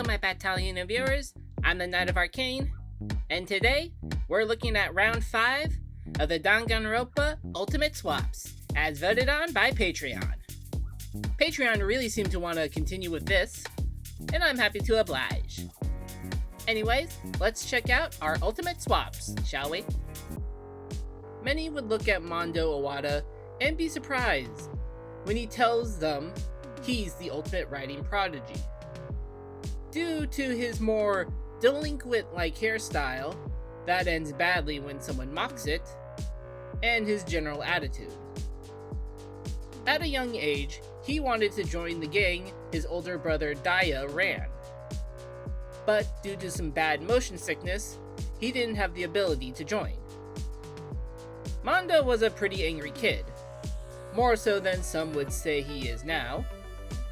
Hello, my battalion of viewers. I'm the Knight of Arcane, and today we're looking at round 5 of the Danganronpa Ultimate Swaps, as voted on by Patreon. Patreon really seemed to want to continue with this, and I'm happy to oblige. Anyways, let's check out our Ultimate Swaps, shall we? Many would look at Mondo Iwata and be surprised when he tells them he's the ultimate writing prodigy. Due to his more delinquent-like hairstyle that ends badly when someone mocks it, and his general attitude. At a young age, he wanted to join the gang his older brother Daya ran. But due to some bad motion sickness, he didn't have the ability to join. Mondo was a pretty angry kid, more so than some would say he is now,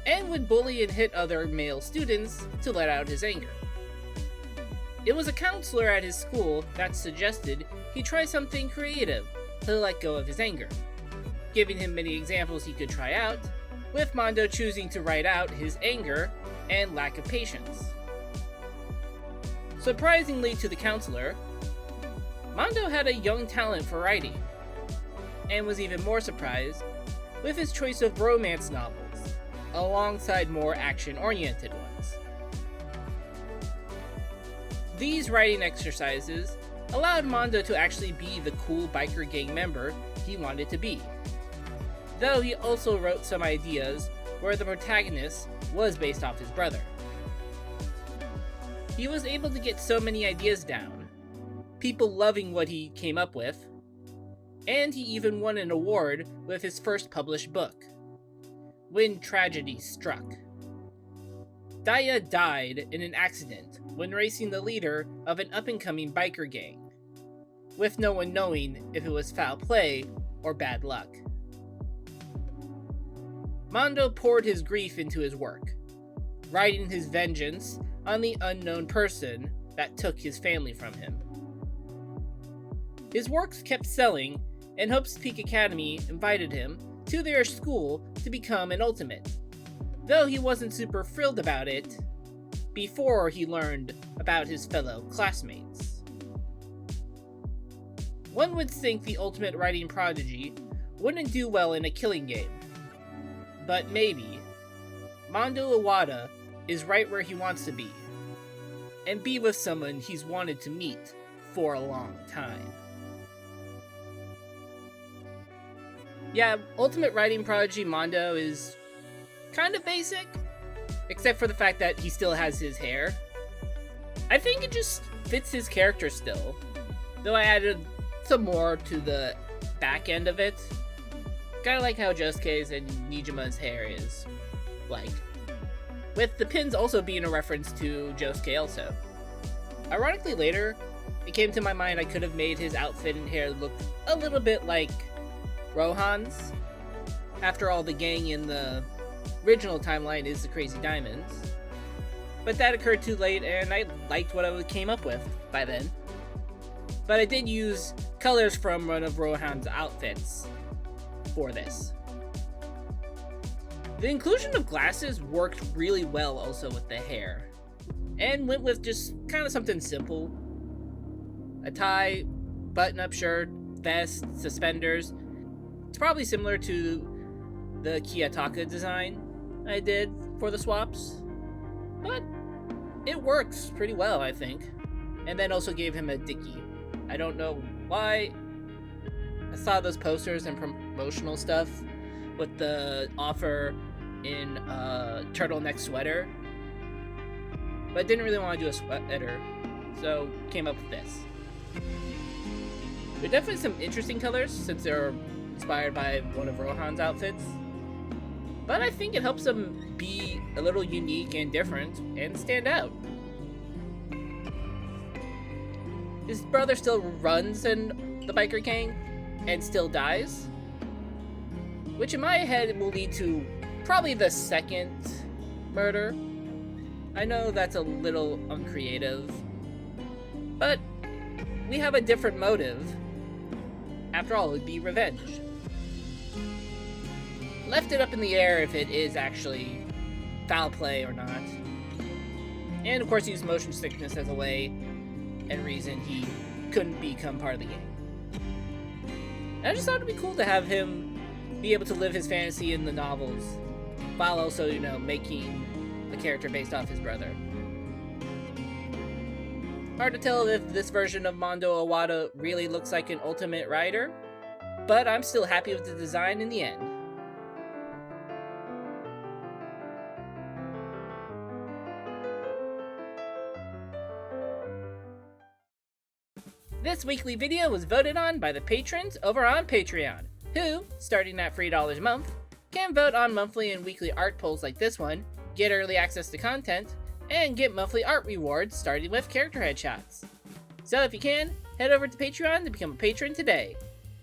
and would bully and hit other male students to let out his anger. It was a counselor at his school that suggested he try something creative to let go of his anger, giving him many examples he could try out, with Mondo choosing to write out his anger and lack of patience. Surprisingly to the counselor, Mondo had a young talent for writing, and was even more surprised with his choice of romance novels, alongside more action-oriented ones. These writing exercises allowed Mondo to actually be the cool biker gang member he wanted to be, though he also wrote some ideas where the protagonist was based off his brother. He was able to get so many ideas down, people loving what he came up with, and he even won an award with his first published book, When Tragedy Struck. Daya died in an accident when racing the leader of an up-and-coming biker gang, with no one knowing if it was foul play or bad luck. Mondo poured his grief into his work, writing his vengeance on the unknown person that took his family from him. His works kept selling, and Hope's Peak Academy invited him to their school to become an ultimate, though he wasn't super thrilled about it before he learned about his fellow classmates. One would think the ultimate writing prodigy wouldn't do well in a killing game, but maybe Mondo Iwata is right where he wants to be, and be with someone he's wanted to meet for a long time. Yeah, Ultimate Writing Prodigy Mondo is kind of basic, except for the fact that he still has his hair. I think it just fits his character still, though I added some more to the back end of it. Kinda like how Josuke's and Nijima's hair is like, with the pins also being a reference to Josuke also. Ironically later, it came to my mind I could have made his outfit and hair look a little bit like Rohan's. After all, the gang in the original timeline is the Crazy Diamonds. But that occurred too late, and I liked what I came up with by then. But I did use colors from one of Rohan's outfits for this. The inclusion of glasses worked really well also with the hair, and went with just kind of something simple. A tie, button-up shirt, vest, suspenders. It's probably similar to the Kiyotaka design I did for the swaps, but it works pretty well, I think. And then also gave him a dicky. I don't know why. I saw those posters and promotional stuff with the offer in a turtleneck sweater, but didn't really want to do a sweater, so came up with this. There are definitely some interesting colors since they're inspired by one of Rohan's outfits, but I think it helps them be a little unique and different and stand out. His brother still runs in the biker gang and still dies, which in my head will lead to probably the second murder. I know that's a little uncreative, but we have a different motive. After all, it would be revenge. Left it up in the air if it is actually foul play or not. And of course, he used motion sickness as a way and reason he couldn't become part of the game. And I just thought it'd be cool to have him be able to live his fantasy in the novels, while also, making the character based off his brother. Hard to tell if this version of Mondo Owada really looks like an Ultimate Rider, but I'm still happy with the design in the end. This weekly video was voted on by the patrons over on Patreon, who, starting at $3 a month, can vote on monthly and weekly art polls like this one, get early access to content, and get monthly art rewards starting with character headshots. So if you can, head over to Patreon to become a patron today.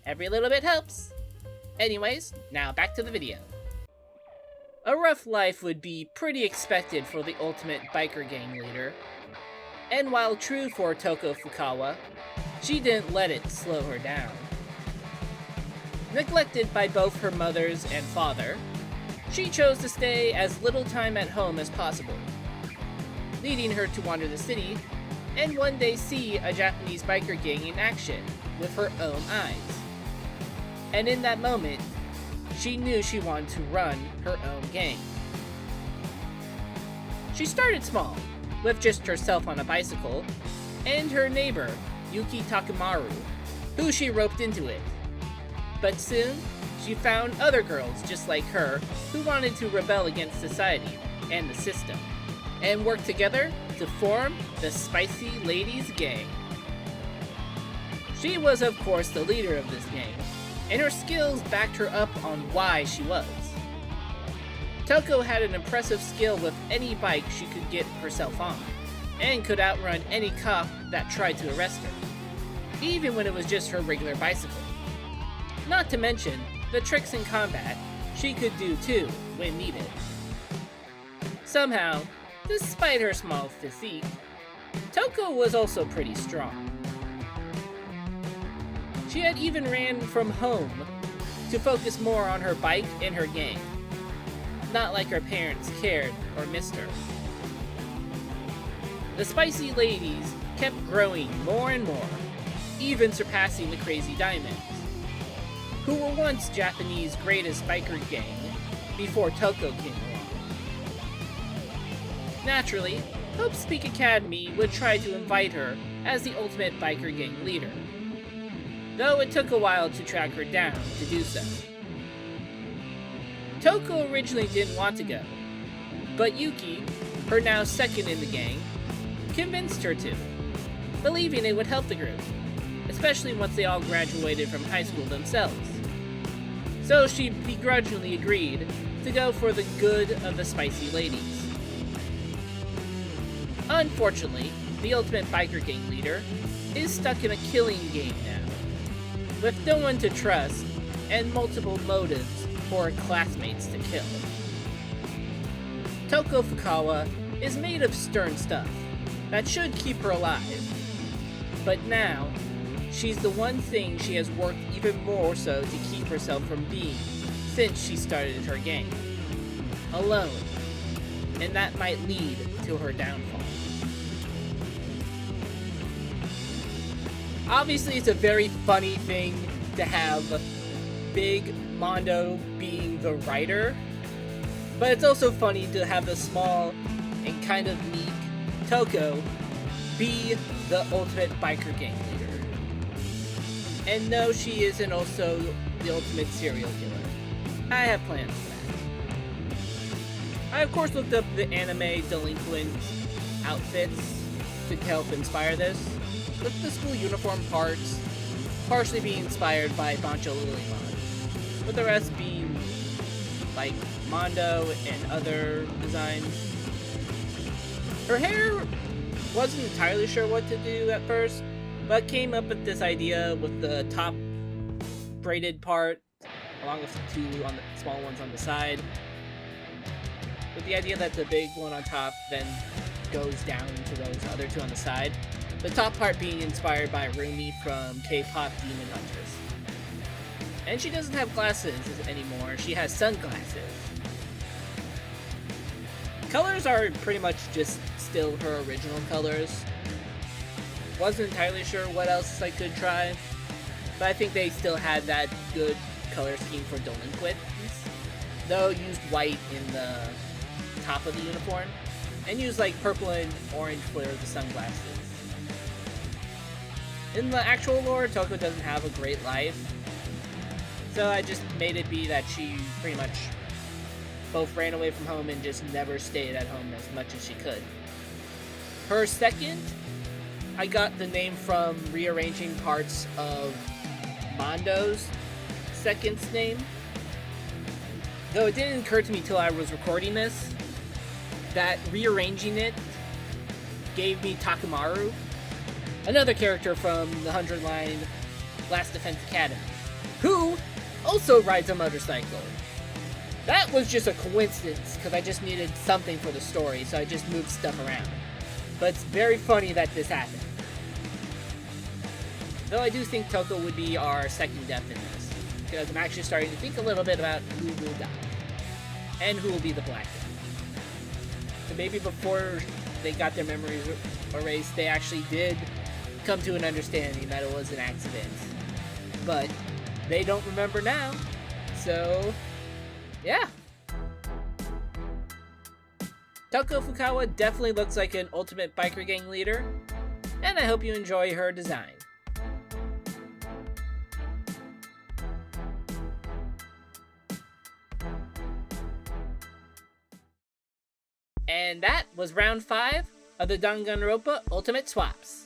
Every little bit helps. Anyways, now back to the video. A rough life would be pretty expected for the ultimate biker gang leader. And while true for Toko Fukawa, she didn't let it slow her down. Neglected by both her mothers and father, she chose to stay as little time at home as possible, leading her to wander the city and one day see a Japanese biker gang in action with her own eyes. And in that moment, she knew she wanted to run her own gang. She started small, with just herself on a bicycle, and her neighbor, Yuki Takemaru, who she roped into it. But soon, she found other girls just like her who wanted to rebel against society and the system, and work together to form the Spicy Ladies Gang. She was of course the leader of this gang, and her skills backed her up on why she was. Toko had an impressive skill with any bike she could get herself on, and could outrun any cop that tried to arrest her, even when it was just her regular bicycle. Not to mention the tricks in combat she could do too when needed. Somehow, despite her small physique, Toko was also pretty strong. She had even ran from home to focus more on her bike and her gang, not like her parents cared or missed her. The Spicy Ladies kept growing more and more, even surpassing the Crazy Diamonds, who were once Japanese greatest biker gang before Toko came along. Naturally, Hope Speak Academy would try to invite her as the ultimate biker gang leader, though it took a while to track her down to do so. Toko originally didn't want to go, but Yuki, her now second in the gang, convinced her to, believing it would help the group, especially once they all graduated from high school themselves. So she begrudgingly agreed to go for the good of the Spicy Ladies. Unfortunately, the ultimate biker gang leader is stuck in a killing game now, with no one to trust and multiple motives for her classmates to kill. Toko Fukawa is made of stern stuff that should keep her alive, but now she's the one thing she has worked even more so to keep herself from being since she started her gang. Alone, and that might lead to her downfall. Obviously, it's a very funny thing to have Big Mondo being the writer, but it's also funny to have the small and kind of meek Toko be the ultimate biker gang leader. And no, she isn't also the ultimate serial killer. I have plans for that. I of course looked up the anime delinquent outfits to help inspire this, with the school uniform parts partially being inspired by Bancho Lilymon, with the rest being like Mondo and other designs. Her hair wasn't entirely sure what to do at first, but came up with this idea with the top braided part, along with the two on the small ones on the side, with the idea that the big one on top then goes down to those other two on the side. The top part being inspired by Rumi from K-pop Demon Hunters. And she doesn't have glasses anymore, she has sunglasses. Colors are pretty much just still her original colors. Wasn't entirely sure what else I could try, but I think they still had that good color scheme for delinquents, though used white in the top of the uniform, and used like purple and orange for the sunglasses. In the actual lore, Toko doesn't have a great life, so I just made it be that she pretty much both ran away from home and just never stayed at home as much as she could. Her second, I got the name from rearranging parts of Mondo's second's name. Though it didn't occur to me till I was recording this that rearranging it gave me Takamaru, another character from the 100-line Last Defense Academy, who also rides a motorcycle. That was just a coincidence, because I just needed something for the story, so I just moved stuff around. But it's very funny that this happened. Though I do think Toko would be our second death in this, because I'm actually starting to think a little bit about who will die, and who will be the Black Death. So maybe before they got their memories erased, they actually did come to an understanding that it was an accident. But they don't remember now, so yeah. Toko Fukawa definitely looks like an ultimate biker gang leader, and I hope you enjoy her design. And that was round 5 of the Danganronpa Ultimate Swaps.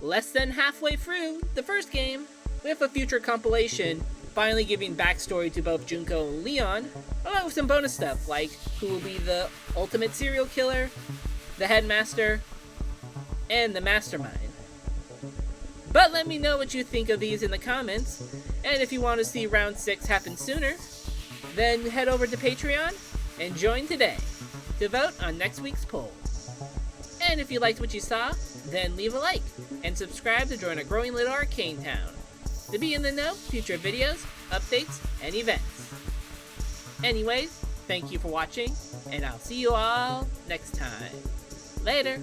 Less than halfway through the first game, with a future compilation finally giving backstory to both Junko and Leon, along with some bonus stuff like who will be the ultimate serial killer, the headmaster, and the mastermind. But let me know what you think of these in the comments, and if you want to see round 6 happen sooner, then head over to Patreon and join today to vote on next week's poll. And if you liked what you saw, then leave a like and subscribe to join a growing little arcane town to be in the know, future videos, updates, and events. Anyways, thank you for watching, and I'll see you all next time. Later!